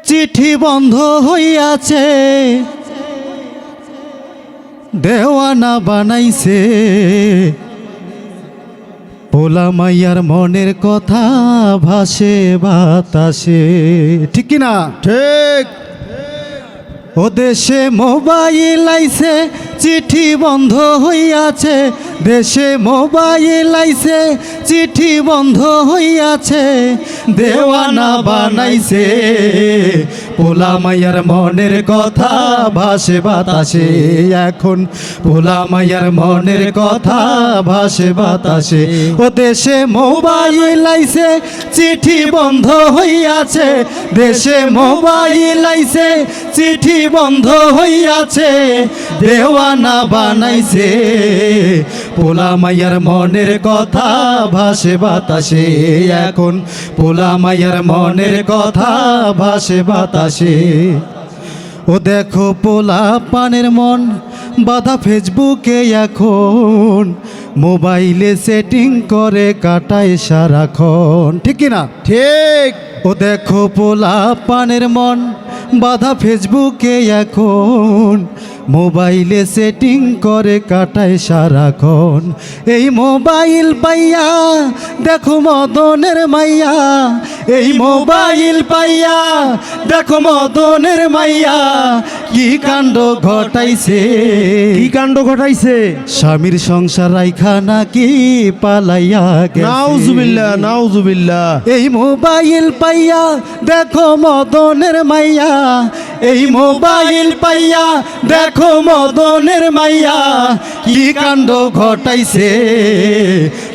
চিঠি বন্ধ হইয়াছে, দেওয়ানা বানাইছে। পোলা মাইয়ার মনের কথা ভাসে বাতাসে, ঠিক কিনা? ঠিক। ও দেশে মোবাইল আইছে, চিঠি বন্ধ হইয়াছে। দেশে মোবাইল আইছে, চিঠি বন্ধ হইয়াছে। দেওয়ানা বানাইছে, পোলা মাইয়ার মনের কথা ভাসে বাতাসে। এখন পোলা মাইয়ার মনের কথা ভাসে বাতাসে। ও দেশে মোবাইল আইছে, চিঠি বন্ধ হইয়াছে। দেশে মোবাইল আইছে, চিঠি বন্ধ হইয়াছে। দেওয়ানা বানাইছে, পোলা মাইয়ার মনের কথা ভাসে বাতাসে। এখন পোলা মাইয়ার মনের কথা ভাসে বাতাসে। ও দেখো পোলা পানের মন বাধা ফেসবুকে এখন, মোবাইলে সেটিং করে কাটায় সারাক্ষণ, ঠিক না? ঠিক। ও দেখো পোলা পানের মন বাধা ফেসবুকে এখন, মোবাইলে সেটিং করে কাটায় সারাক্ষণ। এই মোবাইল পাইয়া দেখো মদনের মাইয়া, এই মোবাইল পাইয়া দেখো মদনের মাইয়া। কি কাণ্ড ঘটাইছে, কি কাণ্ড ঘটাইছে? স্বামীর সংসার রাইখা নাকি পালাইয়া গেছে। নাউজুবিল্লাহ, নাউজুবিল্লাহ। এই মোবাইল পাইয়া দেখো মদনের মাইয়া, এই মোবাইল পাইয়া দেখো মদনের মাইয়া। কি কাণ্ড ঘটাইছে,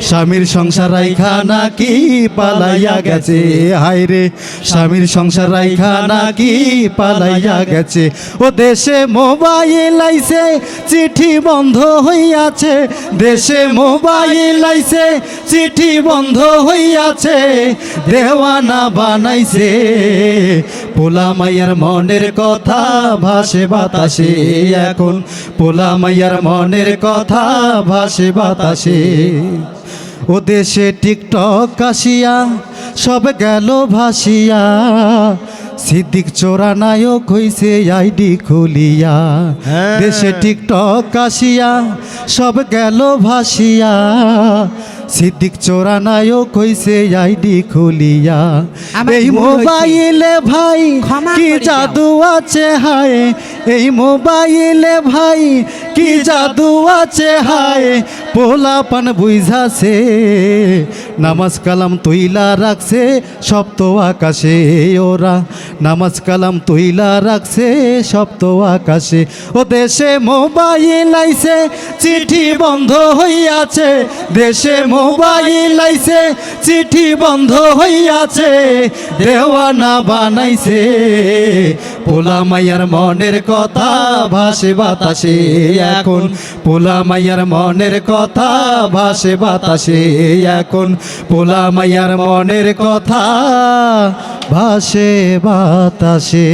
স্বামীর সংসার রাইখা নাকি পালাইয়া গেছে। হায়রে, স্বামীর সংসার রাইখা নাকি পালাইয়া গেছে। ও দেশে মোবাইল আইছে, চিঠি বন্ধ হইয়াছে। দেশে মোবাইল আইছে, চিঠি বন্ধ হইয়াছে। দেওয়ানা বানাইছে, পোলা মাইয়ার মনের কথা ভাসে বাতাসে। এখন পোলা মাইয়ার মনের কথা ভাসে বাতাসে। ও দেশে টিকটক আসিয়া সব গেল ভাসিয়া। সিদ্দিক চোরা নায়ক হইছে আইডি খুলিয়া। দেশে টিকটক আসিয়া সব গেল ভাসিয়া। সিদ্দিক চোরা নায়ক হইছে আইডি খুলিয়া। এই মোবাইলে ভাই কি জাদু আছে হায়, এই মোবাইলে ভাই কি জাদু আছে হায়। পোলা পান বুঝাছে, নামাজ কালাম তুইলা রাখছে সপ্ত আকাশে। ওরা নামাজ কালাম তুইলা রাখছে সপ্ত আকাশে। ও দেশে মোবাইল আইছে, চিঠি বন্ধ হইয়াছে। দেশে মোবাইল আইছে, চিঠি বন্ধ হইয়াছে। দেওয়ানা বানাইছে, পোলা মাইয়ার মনের কথা ভাসে বাতাসে। এখন পোলা মাইয়ার মনের কথা ভাসে বাতাসে। এখন পোলা মাইয়ার মনের কথা ভাসে বাতাসে।